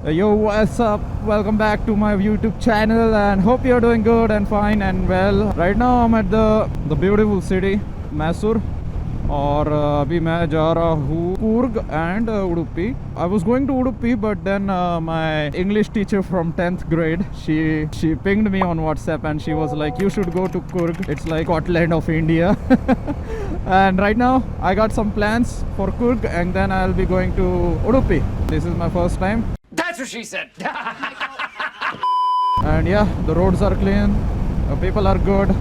Yo, what's up? Welcome back to my YouTube channel and hope you're doing good and fine and well. Right now I'm at the beautiful city Mysore और अभी मैं जा रहा हूँ Coorg and Udupi. I was going to Udupi but then my English teacher from 10th grade she pinged me on WhatsApp and she was like you should go to Coorg. It's like Scotland of India. And right now I got some plans for Coorg and then I'll be going to Udupi. This is my first time. That's what she said. And yeah, the roads are clean, the people are good,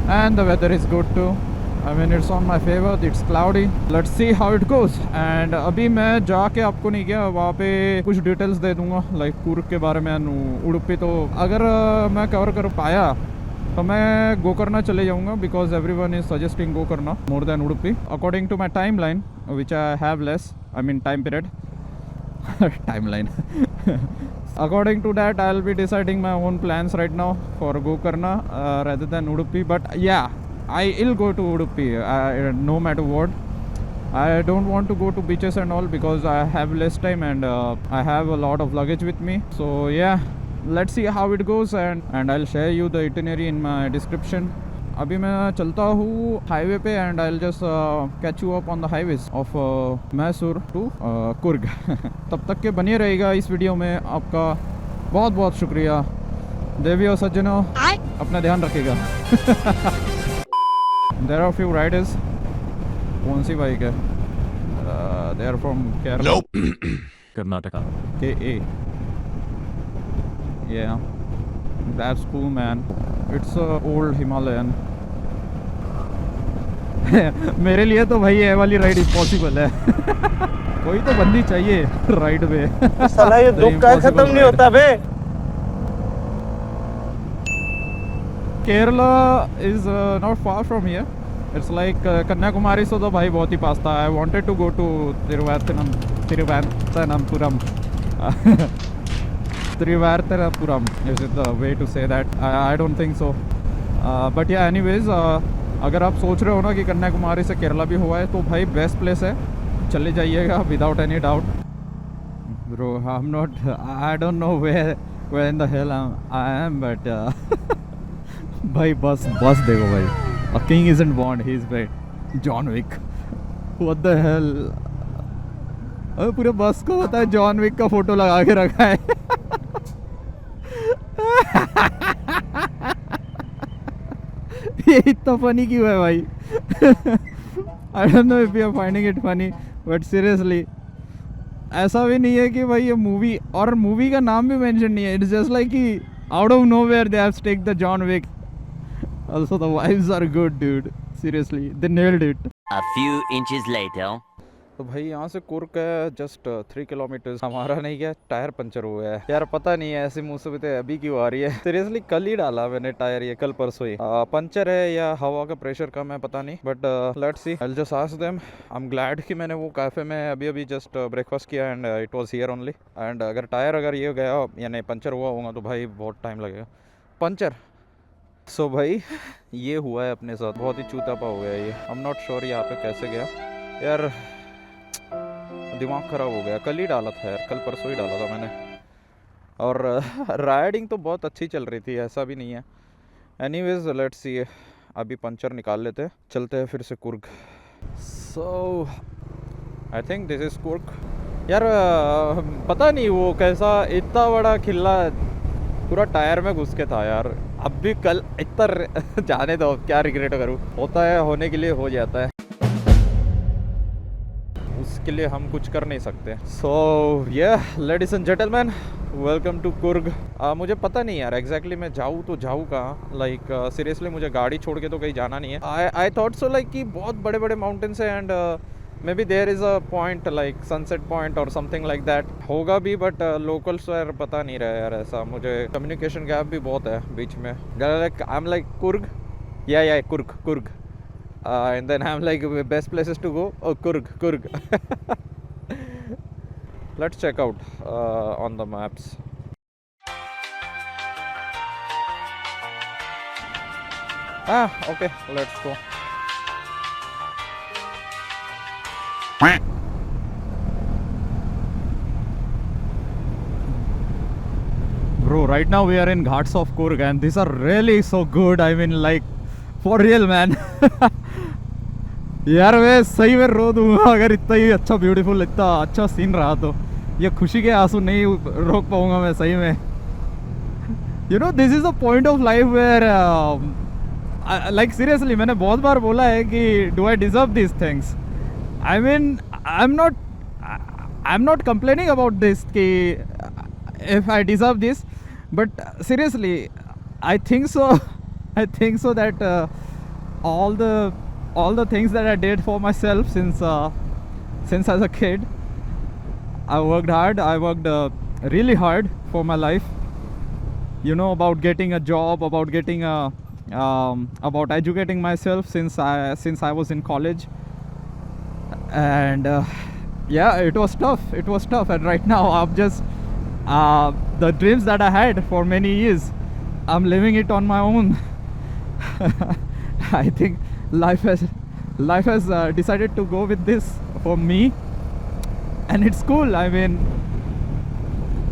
and the weather is good too. I mean it's on my favor. It's cloudy. Let's see how it goes. And अभी मैं जाके आपको नहीं क्या वहाँ पे कुछ details दे दूँगा लाइक कूर्ग के बारे में. उडुपी तो अगर मैं कवर कर पाया तो मैं गोकर्णा चले जाऊँगा because everyone is suggesting Gokarna more than Udupi according to my time line which I have less I mean time period timeline. According to that I'll be deciding my own plans right now for Gokarna rather than Udupi. But yeah, I will go to Udupi no matter what. I don't want to go to beaches and all because I have less time and I have a lot of luggage with me. So yeah, let's see how it goes and I'll share you the itinerary in my description. अभी मैं चलता हूँ highway पे and I will just catch you up on the highways of Mysore to Coorg. तब तक के बने रहेगा इस वीडियो में. आपका बहुत बहुत शुक्रिया. देवी और सज्जनों अपना ध्यान रखिएगा. There are few riders. कौन सी बाइक है? They are from Kerala. Karnataka. KA. Yeah, that's cool man. It's a old Himalayan. मेरे लिए तो भाई ये वाली राइड इम्पॉसिबल है. कोई तो बंदी चाहिए राइड पे. साला ये दुख का खत्म नहीं होता बे. Kerala is not far from here. It's like Kanyakumari से तो भाई बहुत ही पास था. I wanted to go to Thiruvananthapuram. Trivartarapuram is it the way to say that? I don't think so. But yeah, anyways, अगर आप सोच रहे हो ना कि कन्याकुमारी से केरला भी हुआ है तो भाई बेस्ट प्लेस है. चले जाइएगा without any doubt. Bro, I'm not. I don't know where in the hell I am, but भाई बस देखो भाई. A king isn't born, he is made. John Wick. What the hell? अबे पूरे बस को होता है जॉन विक का फोटो लगा के रखा है. ये इतना फनी क्यों है भाई? I don't know if you are finding it funny but seriously ऐसा भी नहीं है कि भाई ये मूवी और मूवी का नाम भी मेंशन नहीं है. इट्स जस्ट लाइक कि out of nowhere they have stake the John Wick. Also the vibes are good dude. Seriously they nailed it. A few inches later. तो भाई यहाँ से कुर्ग है जस्ट 3 किलोमीटर. हमारा नहीं क्या टायर पंचर हुआ है यार. पता नहीं है ऐसी मुसीबतें अभी क्यों आ रही है. सीरियसली कल ही डाला मैंने टायर. ये कल परसों ही पंचर है या हवा का प्रेशर कम है पता नहीं. But let's see. I will just ask them. I am glad कि मैंने वो कैफे में अभी जस्ट ब्रेकफास्ट किया and it was here only. And अगर ये गया यानी पंचर हुआ होगा तो भाई बहुत टाइम लगेगा पंचर. सो भाई ये हुआ है अपने साथ. बहुत ही चूतापा हो गया ये. आई एम नॉट श्योर यहाँ पे कैसे गया यार. दिमाग ख़राब हो गया. कल ही डाला था यार. कल परसों ही डाला था मैंने. और राइडिंग तो बहुत अच्छी चल रही थी. ऐसा भी नहीं है. Anyways let's see. अभी पंचर निकाल लेते हैं. चलते हैं फिर से Coorg. So I think this is Coorg. यार पता नहीं वो कैसा इतना बड़ा खिल्ला पूरा टायर में घुस के था यार. अब भी कल इतना जाने दो. क्या रिग्रेट करूँ. होता है होने के लिए हो जाता है. उसके लिए हम कुछ कर नहीं सकते. So yeah, ladies and gentlemen, welcome to Coorg. मुझे पता नहीं यार एग्जैक्टली मैं जाऊँ तो जाऊँ कहाँ. लाइक सीरियसली मुझे गाड़ी छोड़ के तो कहीं जाना नहीं है. आई थॉट सो लाइक कि बहुत बड़े बड़े माउंटेन्स है and maybe there is a point like sunset point और समथिंग लाइक दैट होगा भी. बट लोकल्स यार पता नहीं रहा यार. ऐसा मुझे कम्युनिकेशन गैप भी बहुत है बीच में. आई एम लाइक कुर्ग या Coorg. And then I'm like best places to go. Oh, Coorg. Let's check out on the maps. Okay, let's go. Bro, right now we are in Ghats of Coorg and these are really so good. I mean, like, for real, man. यार मैं सही में रो दूंगा अगर इतना ही अच्छा beautiful इतना अच्छा सीन रहा तो ये खुशी के आंसू नहीं रोक पाऊंगा मैं सही में. You know, this is the point of life where like seriously मैंने बहुत बार बोला है कि do I deserve these things? I mean, I'm not complaining about this कि if I deserve this, but seriously I think so. I think so that all the things that I did for myself since as a kid, I worked hard. I worked really hard for my life. You know, about getting a job, about getting about educating myself since I was in college, and yeah, it was tough. It was tough, and right now I'm just the dreams that I had for many years, I'm living it on my own. I think life has decided to go with this for me, and it's cool. I mean,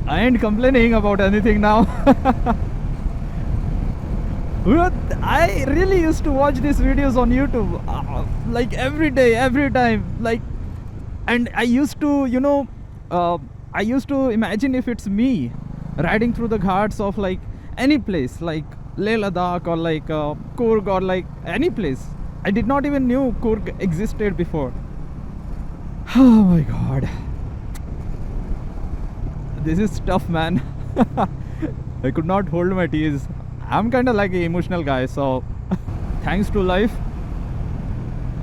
I ain't complaining about anything now. I really used to watch these videos on YouTube like every day, every time, like, and I used to, you know, I used to imagine if it's me riding through the ghats of like any place, like Leh Ladakh or like Coorg or like any place. I did not even knew Coorg existed before. Oh my god, this is tough, man. I could not hold my tears. I'm kind of like an emotional guy, so thanks to life,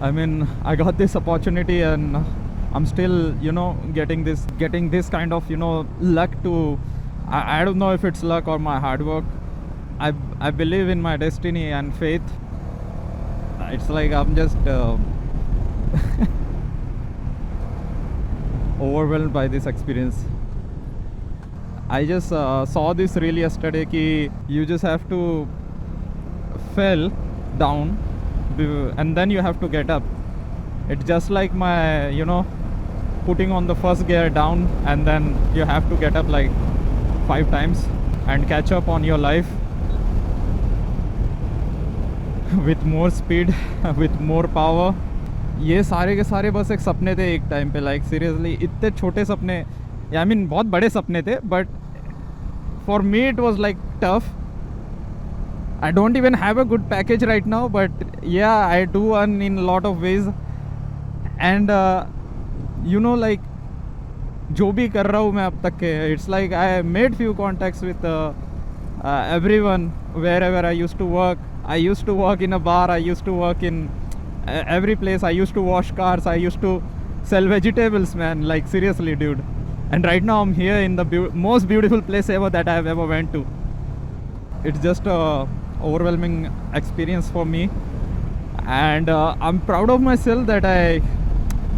I mean, I got this opportunity and I'm still, you know, getting this kind of, you know, luck to, I don't know if it's luck or my hard work. I believe in my destiny and faith. It's like I'm just overwhelmed by this experience. I just saw this reel yesterday ki you just have to fall down and then you have to get up. It's just like my, you know, putting on the first gear down and then you have to get up like 5 times and catch up on your life with more speed, with more power. ये सारे के सारे बस एक सपने थे एक time पे, like seriously इतने छोटे सपने, I mean बहुत बड़े सपने थे, but for me it was like tough. I don't even have a good package right now, but yeah, I do earn in a lot of ways, and you know, like जो भी कर रहा हूँ मैं अब तक के, it's like I made few contacts with everyone wherever I used to work. I used to work in a bar, I used to work in every place. I used to wash cars, I used to sell vegetables, man, like seriously, dude. And right now I'm here in the most beautiful place ever that I've ever went to. It's just a overwhelming experience for me, and I'm proud of myself that I,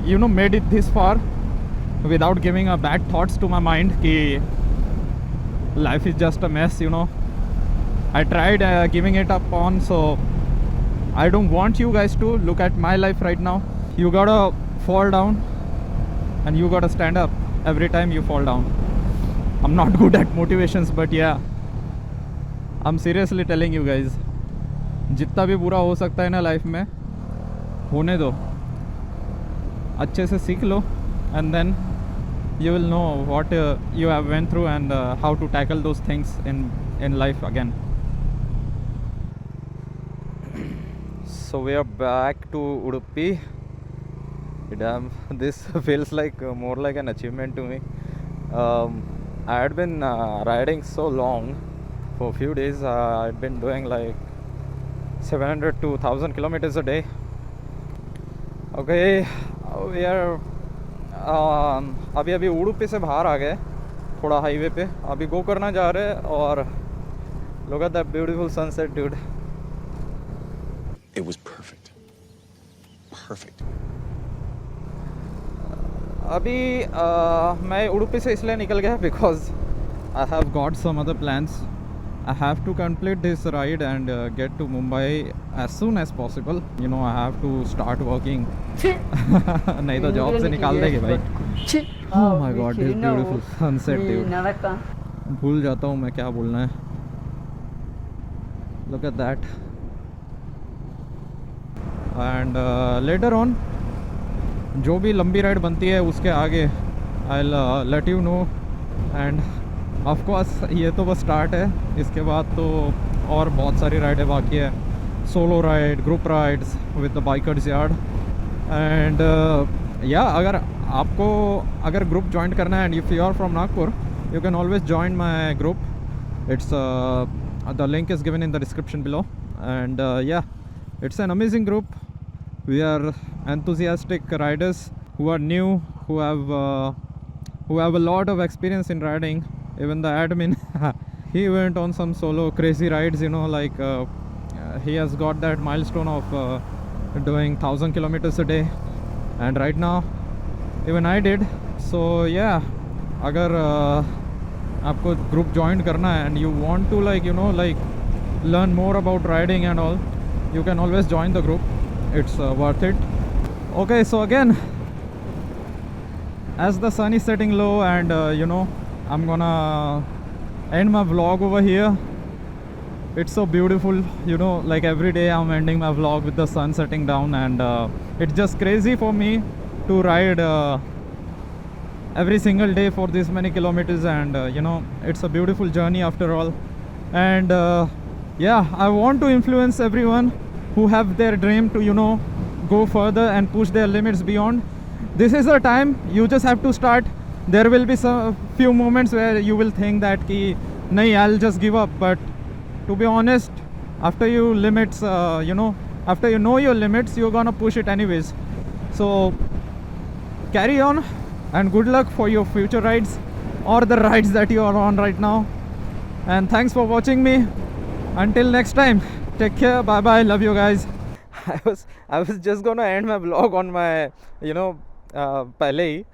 you know, made it this far without giving a bad thoughts to my mind ki life is just a mess, you know. I tried giving it up on, so I don't want you guys to look at my life right now. You gotta fall down and you gotta stand up every time you fall down. I'm not good at motivations, but yeah, I'm seriously telling you guys, जितना भी बुरा हो सकता है ना life में, होने दो, अच्छे से सीख लो, and then you will know what you have went through and how to tackle those things in life again. So we are back to Udupi. Damn, this feels like more like an achievement to me. I had been riding so long. For a few days I'd been doing like 700 to 1000 kilometers a day. Okay, we are अभी उडुपी से बाहर आ गए, थोड़ा highway पे अभी गो करना जा रहे हैं, और look at that beautiful sunset, dude. It was perfect. Perfect. अभी मैं उडुपी से इसलिए निकल गया because I have got some other plans. I have to complete this ride and get to Mumbai as soon as possible. You know, I have to start working. नहीं तो job से निकाल देंगे भाई. Oh my god, this beautiful sunset, dude. भूल जाता हूँ मैं क्या बोलना है. Look at that. And later on जो भी लंबी राइड बनती है उसके आगे I'll let you know. And of course ये तो बस स्टार्ट है. इसके बाद तो और बहुत सारी राइडें बाकी है. Solo ride, group rides with the bikers yard. And या अगर ग्रुप ज्वाइन करना है and if you are from Nagpur you can always join my group. It's the link is given in the description below. And yeah, it's an amazing group. We are enthusiastic riders who are new, who have a lot of experience in riding. Even the admin he went on some solo crazy rides, you know, like he has got that milestone of doing 1000 kilometers a day. And right now even I did. So yeah, अगर आपको group join करना है and you want to learn more about riding and all, you can always join the group. It's worth it. Okay, so again, as the sun is setting low and I'm gonna end my vlog over here. It's so beautiful, like every day I'm ending my vlog with the sun setting down, and it's just crazy for me to ride every single day for this many kilometers. And it's a beautiful journey after all. And yeah, I want to influence everyone who have their dream to go further and push their limits beyond. This is the time. You just have to start. There will be some few moments where you will think that ki nahi, I'll just give up. But to be honest, after you limits after you know your limits, you're gonna push it anyways. So carry on, and good luck for your future rides or the rides that you are on right now. And thanks for watching me. Until next time, take care, bye bye, love you guys. I was just gonna end my vlog on my pehle hi,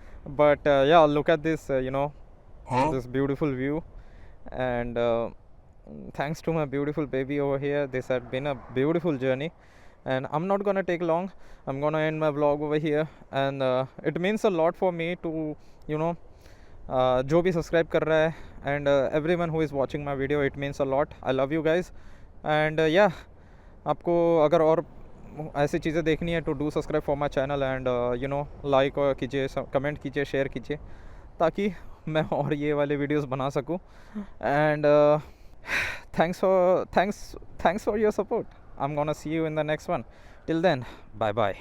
but yeah, look at this this beautiful view. And thanks to my beautiful baby over here. This had been a beautiful journey, and I'm not gonna take long. I'm gonna end my vlog over here. And it means a lot for me to जो भी subscribe कर रहा है, and everyone who is watching my video, it means a lot. I love you guys. And yeah, आपको अगर और ऐसी चीज़ें देखनी है तो do subscribe for my channel. And like कीजिए, कमेंट कीजिए, शेयर कीजिए, ताकि मैं और ये वाले वीडियोस बना सकूं. And thanks for your support. I'm gonna see you in the next one. Till then, bye bye.